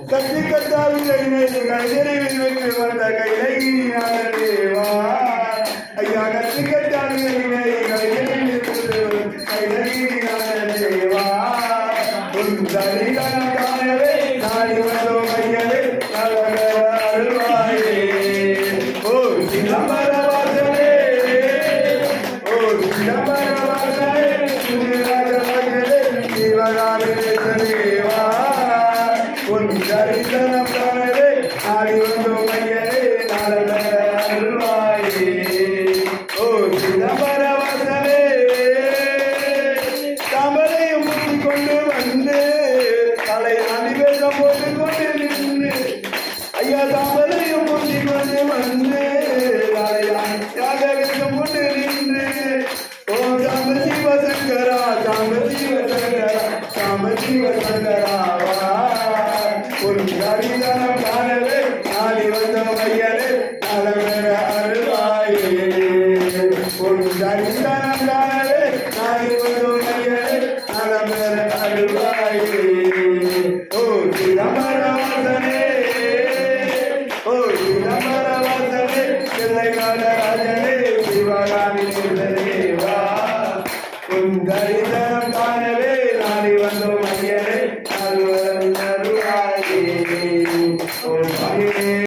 கட்டி கட்டாவில் கைதறிவில் வந்த கைதேவா ஐயா கட்டி கட்டாவில் கைதறிவா உன் தரிகனம் காணவே நாடி வந்தோம் ஐயவே அருள்வாயே ஓ சிதம்பர வாசனே ஓ சிதம்பர வாசனே சிவகாமிவா உன் தரிசனம் காணவே நாடி வந்தோம் ஐயவே அருள்வாயே ஓ சிதம்பர வாசனே கமலையும் முற்றிக் கொண்டு வந்து தலை அணிவேதம் போட்டு கொண்டு நின்று ஐயா கமலையும் முற்றிக் கொண்டு வந்து தலை வேதம் கொண்டு நின்று ஓ சாம்ப சிவசங்கரா சாம்ப சிவசங்கரா சாம்ப சிவசங்கராவா ஒரு தரிசனம் காணவே நாடி வந்த மையலே நலமென அருள்வாயே ஒரு தரிசனம் காணவே நாடி வந்த மையலே நலமென அருள்வாயே ஓ சிதம்பர வாசனே ஓ சிதம்பர வாசனே பிள்ளைகால ராஜனே சிவகாமி தேவா உன் தரிசனம் காணவே நாடி வந்தோம் ஐயனே அருள்வாயே ஓ